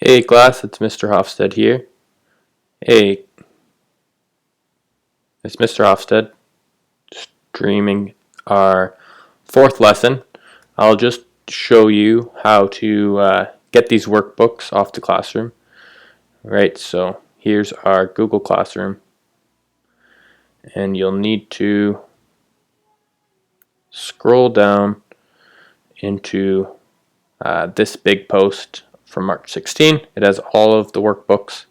Hey class, it's Mr. Hofstad here. Hey, it's Mr. Hofstad streaming our fourth lesson. I'll just show you how to get these workbooks off the classroom. Right, so here's our Google Classroom, and you'll need to scroll down into this big post from March 16. It has all of the workbooks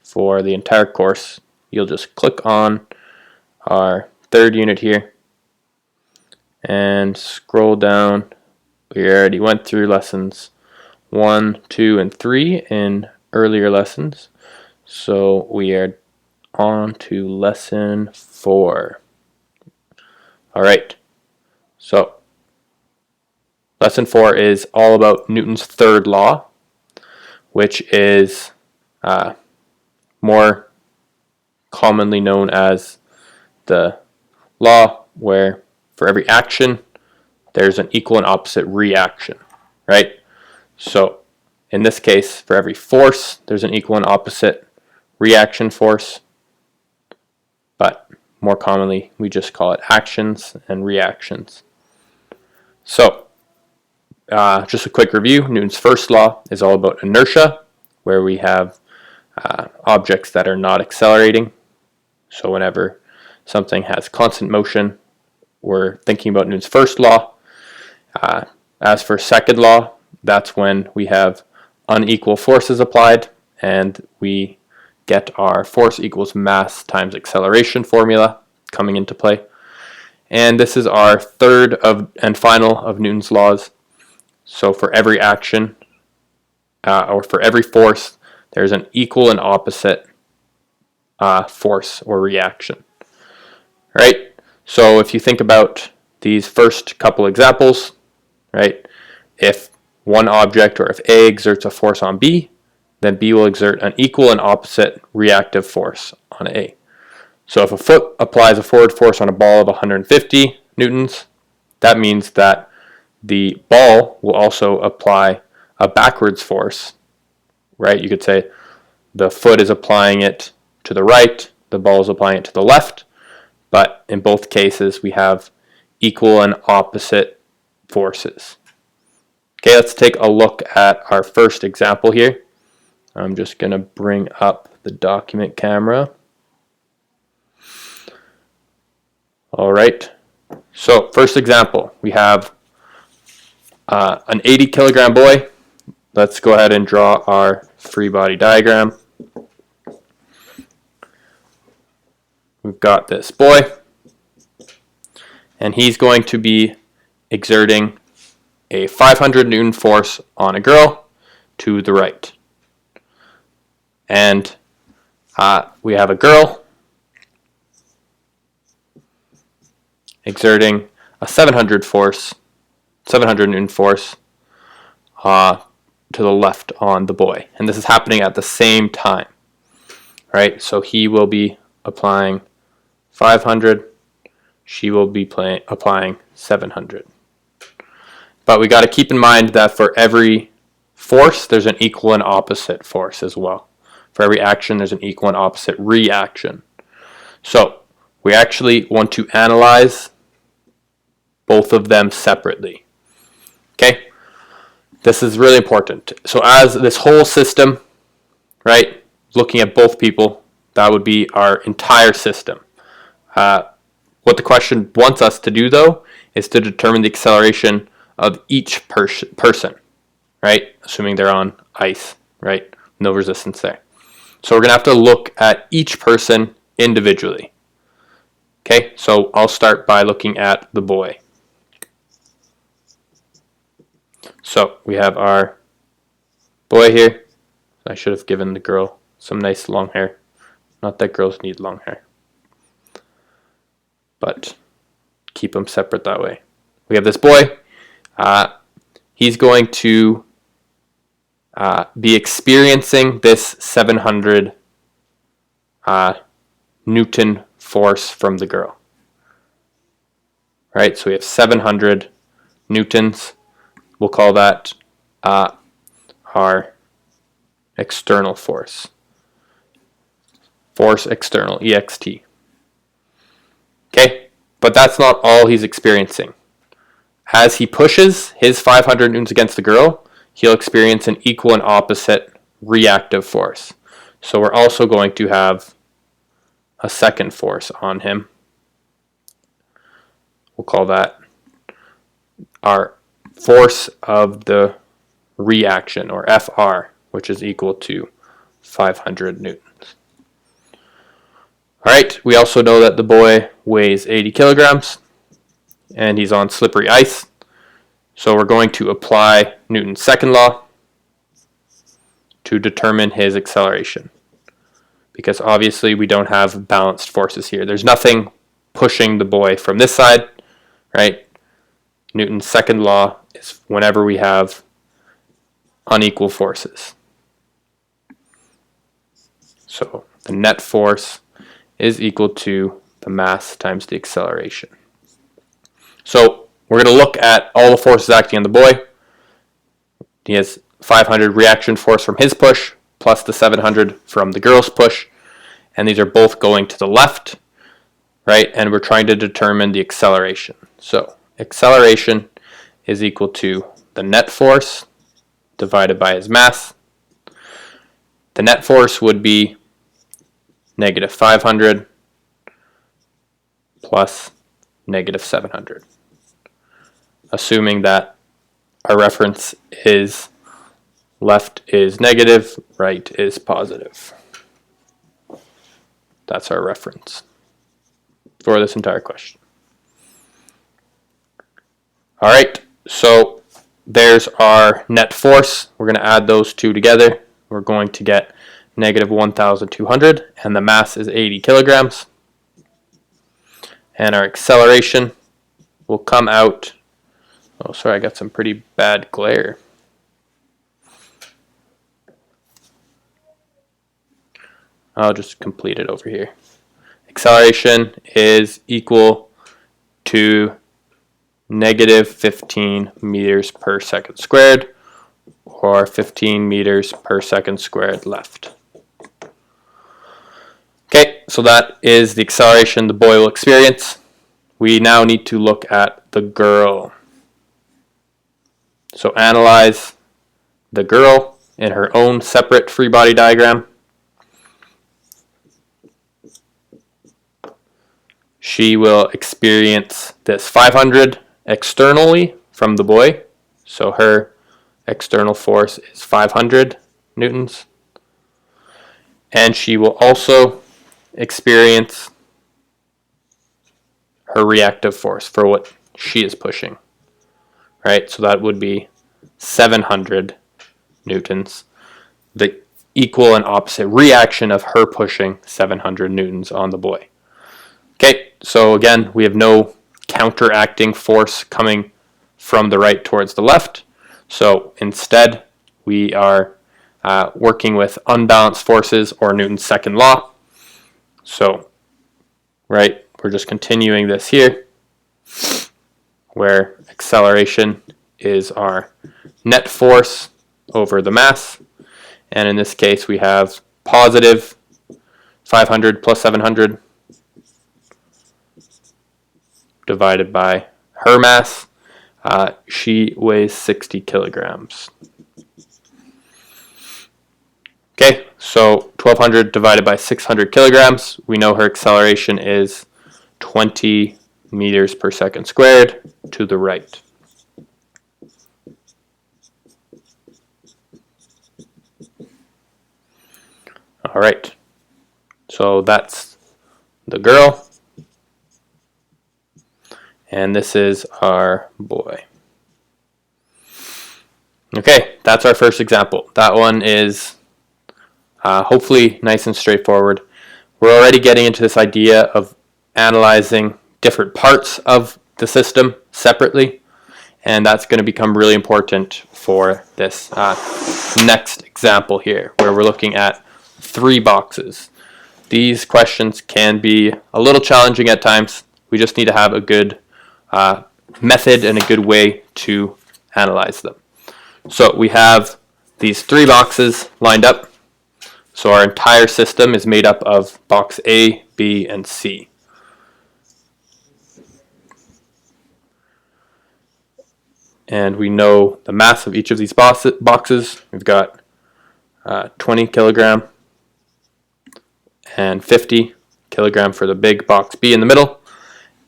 for the entire course. You'll just click on our third unit here and scroll down. We already went through lessons 1, 2, and 3 in earlier lessons, so we are on to lesson 4. Alright, so lesson 4 is all about Newton's third law, which is more commonly known as the law where for every action there's an equal and opposite reaction, right? So in this case, for every force there's an equal and opposite reaction force, but more commonly we just call it actions and reactions. So just a quick review. Newton's first law is all about inertia, where we have objects that are not accelerating. So whenever something has constant motion, we're thinking about Newton's first law. As for second law, that's when we have unequal forces applied and we get our force equals mass times acceleration formula coming into play. And this is our third and final of Newton's laws. So for every action or for every force, there's an equal and opposite force or reaction. Right? So if you think about these first couple examples, right? If one object, or if A exerts a force on B, then B will exert an equal and opposite reactive force on A. So if a foot applies a forward force on a ball of 150 newtons, that means that the ball will also apply a backwards force, right? You could say the foot is applying it to the right, the ball is applying it to the left, but in both cases we have equal and opposite forces. Okay, let's take a look at our first example here. I'm just going to bring up the document camera. Alright, so first example, we have an 80 kilogram boy. Let's go ahead and draw our free body diagram. We've got this boy, and he's going to be exerting a 500 Newton force on a girl to the right. And we have a girl exerting a 700 Newton force to the left on the boy. And this is happening at the same time, right? So he will be applying 500, she will be applying 700. But we got to keep in mind that for every force, there's an equal and opposite force as well. For every action, there's an equal and opposite reaction. So we actually want to analyze both of them separately. Okay? This is really important. So as this whole system, right, looking at both people, that would be our entire system. What the question wants us to do, though, is to determine the acceleration of each person, right? Assuming they're on ice, right? No resistance there. So we're going to have to look at each person individually. Okay, so I'll start by looking at the boy. So we have our boy here. I should have given the girl some nice long hair. Not that girls need long hair, but keep them separate that way. We have this boy. He's going to be experiencing this 700 Newton force from the girl. Right, so we have 700 Newtons. We'll call that our external force. Force external, EXT. Okay, but that's not all he's experiencing. As he pushes his 500 newtons against the girl, he'll experience an equal and opposite reactive force. So we're also going to have a second force on him. We'll call that our force of the reaction, or FR, which is equal to 500 newtons. All right, we also know that the boy weighs 80 kilograms and he's on slippery ice. So we're going to apply Newton's second law to determine his acceleration, because obviously we don't have balanced forces here. There's nothing pushing the boy from this side, right? Newton's second law is whenever we have unequal forces. So the net force is equal to the mass times the acceleration. So we're going to look at all the forces acting on the boy. He has 500 reaction force from his push, plus the 700 from the girl's push, and these are both going to the left, right? And we're trying to determine the acceleration. So acceleration is equal to the net force divided by his mass. The net force would be negative 500 plus negative 700, assuming that our reference is left is negative, right is positive. That's our reference for this entire question. All right, so there's our net force. We're going to add those two together. We're going to get negative 1,200, and the mass is 80 kilograms. And our acceleration will come out. Oh, sorry, I got some pretty bad glare. I'll just complete it over here. Acceleration is equal to negative 15 meters per second squared, or 15 meters per second squared left. Okay, so that is the acceleration the boy will experience. We now need to look at the girl. So analyze the girl in her own separate free body diagram. She will experience this 500 externally from the boy. So her external force is 500 newtons. And she will also experience her reactive force for what she is pushing. Right? So that would be 700 newtons. The equal and opposite reaction of her pushing 700 newtons on the boy. Okay, so again, we have no counteracting force coming from the right towards the left. So instead, we are working with unbalanced forces, or Newton's second law. So, right, we're just continuing this here, where acceleration is our net force over the mass. And in this case, we have positive 500 plus 700 divided by her mass. She weighs 60 kilograms. Okay, so 1200 divided by 600 kilograms. We know her acceleration is 20 meters per second squared to the right. All right, so that's the girl. And this is our boy. Okay, that's our first example. That one is hopefully nice and straightforward. We're already getting into this idea of analyzing different parts of the system separately, and that's going to become really important for this next example here, where we're looking at 3 boxes. These questions can be a little challenging at times. We just need to have a good method and a good way to analyze them. So we have these 3 boxes lined up. So our entire system is made up of box A, B, and C. And we know the mass of each of these boxes. We've got 20 kilogram and 50 kilogram for the big box B in the middle,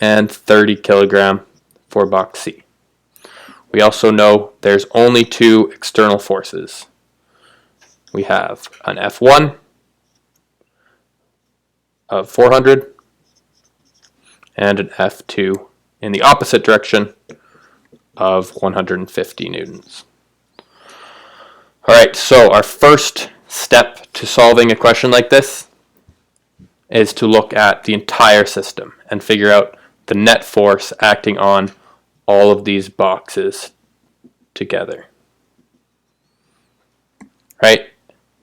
and 30 kilogram for box C. We also know there's only two external forces. We have an F1 of 400 and an F2 in the opposite direction of 150 newtons. All right, so our first step to solving a question like this is to look at the entire system and figure out the net force acting on all of these boxes together. Right?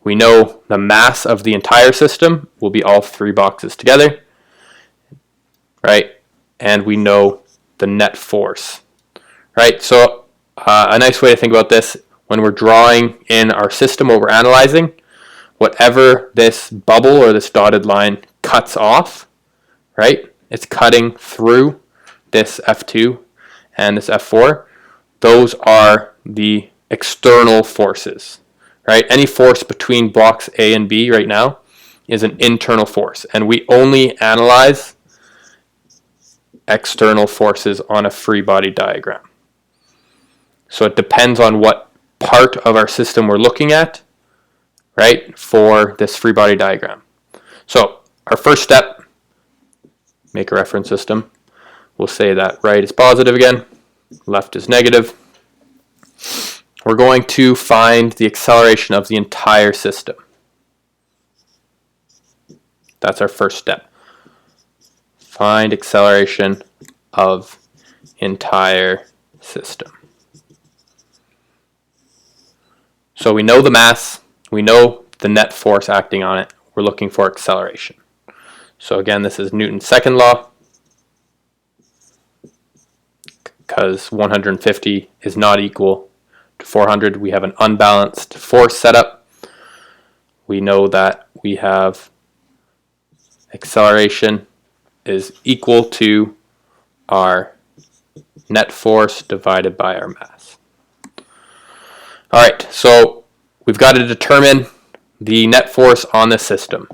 We know the mass of the entire system will be all three boxes together. Right? And we know the net force. Right? So a nice way to think about this, when we're drawing in our system, what we're analyzing, whatever this bubble or this dotted line cuts off, right? It's cutting through this F2 and this F4. Those are the external forces, right? Any force between blocks A and B right now is an internal force, and we only analyze external forces on a free body diagram. So it depends on what part of our system we're looking at, right, for this free body diagram. So our first step, make a reference system. We'll say that right is positive again, left is negative. We're going to find the acceleration of the entire system. That's our first step. Find acceleration of entire system. So we know the mass, we know the net force acting on it. We're looking for acceleration. So again, this is Newton's second law. Because 150 is not equal to 400, we have an unbalanced force setup. We know that we have acceleration is equal to our net force divided by our mass. All right, so we've got to determine the net force on the system.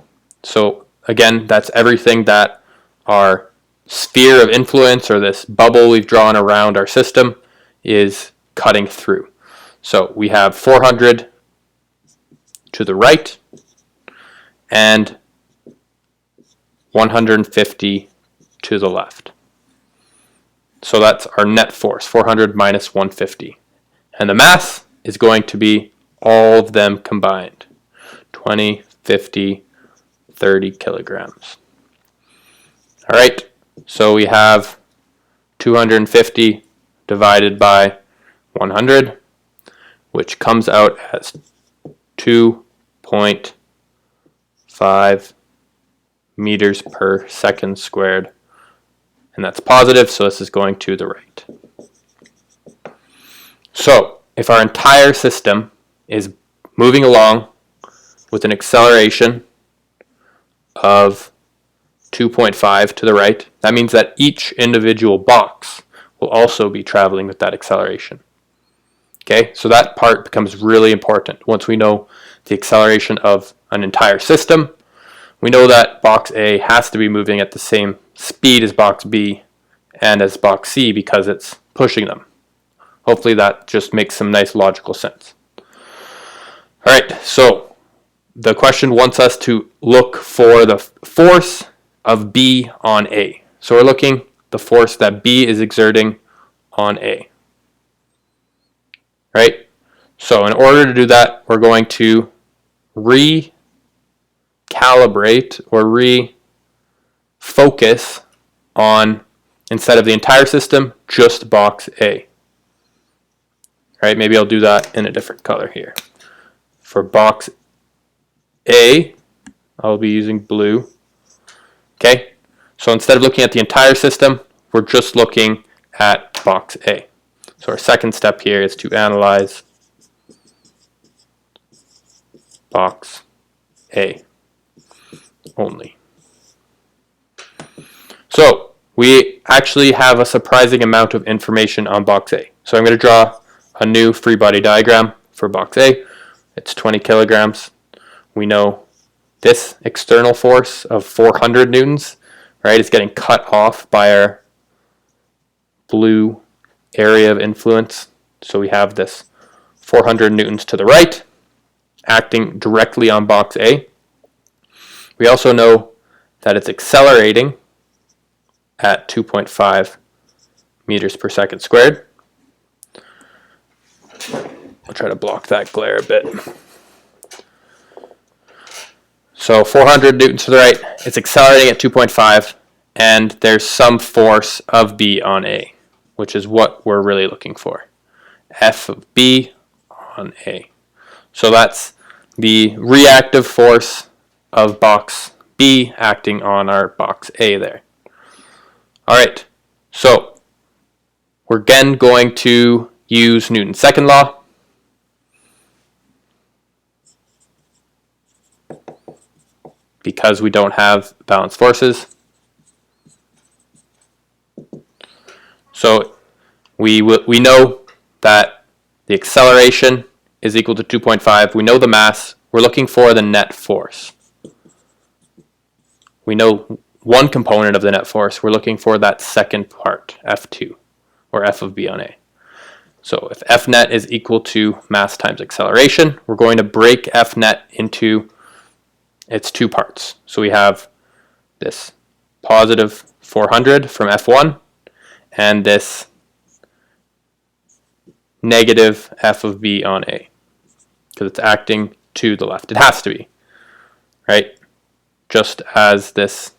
So again, that's everything that our sphere of influence, or this bubble we've drawn around our system, is cutting through. So we have 400 to the right and 150 to the left. So that's our net force, 400 minus 150. And the mass is going to be all of them combined, 20, 50, 30 kilograms. All right, so we have 250 divided by 100, which comes out as 2.5 meters per second squared. And that's positive, so this is going to the right. So if our entire system is moving along with an acceleration of 2.5 to the right, that means that each individual box will also be traveling with that acceleration. Okay, so that part becomes really important. Once we know the acceleration of an entire system, we know that box A has to be moving at the same speed as box B and as box C because it's pushing them. Hopefully that just makes some nice logical sense. All right, so the question wants us to look for the force of B on A. So we're looking the force that B is exerting on A. Right? So in order to do that, we're going to recalibrate or refocus on, instead of the entire system, just box A. Right? Maybe I'll do that in a different color here. For box A, I'll be using blue. Okay? So instead of looking at the entire system, we're just looking at box A. So our second step here is to analyze box A only. So we actually have a surprising amount of information on box A. So I'm going to draw a new free body diagram for box A. It's 20 kilograms. We know this external force of 400 newtons, right, is getting cut off by our blue area of influence. So we have this 400 newtons to the right, acting directly on box A. We also know that it's accelerating at 2.5 meters per second squared. I'll try to block that glare a bit. So 400 newtons to the right, it's accelerating at 2.5, and there's some force of B on A, which is what we're really looking for. F of B on A. So that's the reactive force of box B acting on our box A there. All right, so we're again going to use Newton's second law. Because we don't have balanced forces. So we know that the acceleration is equal to 2.5. We know the mass. We're looking for the net force. We know one component of the net force. We're looking for that second part, F2, or F of B on A. So if F net is equal to mass times acceleration, we're going to break F net into its two parts. So we have this positive 400 from F1 and this negative F of B on A, because it's acting to the left. It has to be, right? Just as this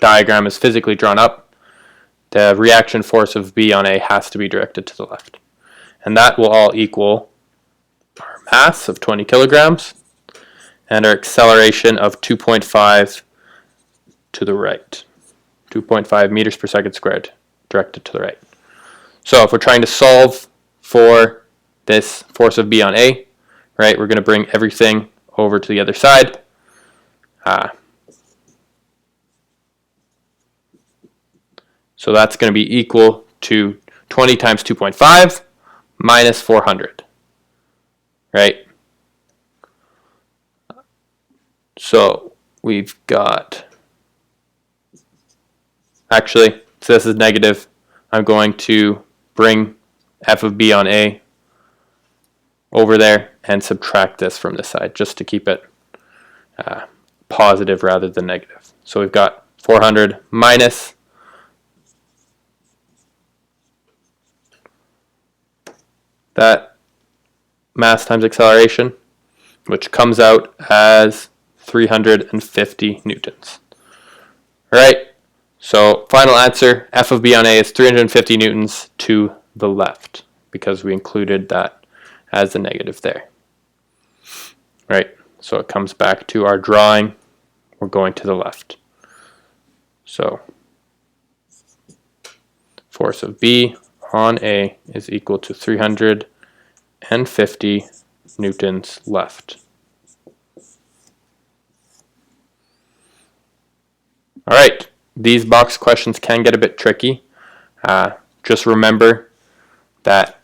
diagram is physically drawn up, the reaction force of B on A has to be directed to the left. And that will all equal our mass of 20 kilograms and our acceleration of 2.5 to the right. 2.5 meters per second squared directed to the right. So if we're trying to solve for this force of B on A, right, we're going to bring everything over to the other side. So that's going to be equal to 20 times 2.5 minus 400, right? So we've got, actually, so this is negative. I'm going to bring F of B on A over there and subtract this from this side just to keep it positive rather than negative. So we've got 400 minus that mass times acceleration, which comes out as 350 newtons. All right, so final answer, F of B on A is 350 newtons to the left, because we included that as a negative there. All right, so it comes back to our drawing. We're going to the left. So force of B on A is equal to 350 newtons left. All right, these box questions can get a bit tricky. Just remember that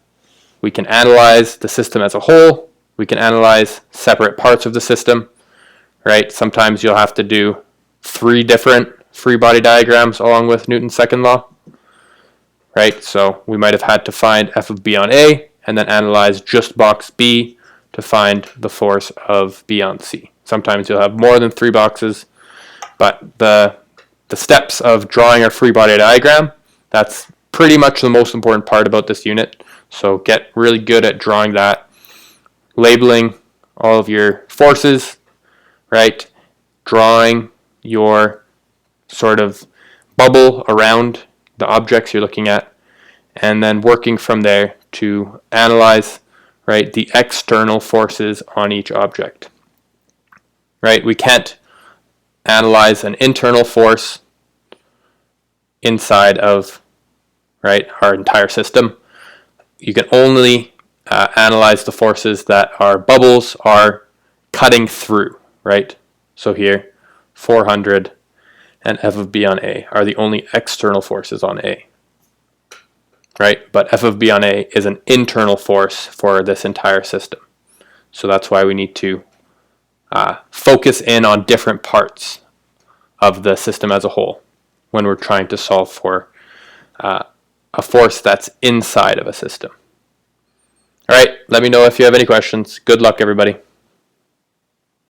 we can analyze the system as a whole. We can analyze separate parts of the system, right? Sometimes you'll have to do 3 different free body diagrams along with Newton's second law, right? So we might have had to find F of B on A and then analyze just box B to find the force of B on C. Sometimes you'll have more than 3 boxes, but the steps of drawing our free body diagram, that's pretty much the most important part about this unit. So get really good at drawing that, labeling all of your forces, right? Drawing your sort of bubble around the objects you're looking at, and then working from there to analyze, right, the external forces on each object, right? We can't analyze an internal force inside of, right, our entire system. You can only analyze the forces that our bubbles are cutting through, right? So here, 400 and F of B on A are the only external forces on A, right? But F of B on A is an internal force for this entire system. So that's why we need to focus in on different parts of the system as a whole when we're trying to solve for a force that's inside of a system. All right, let me know if you have any questions. Good luck, everybody.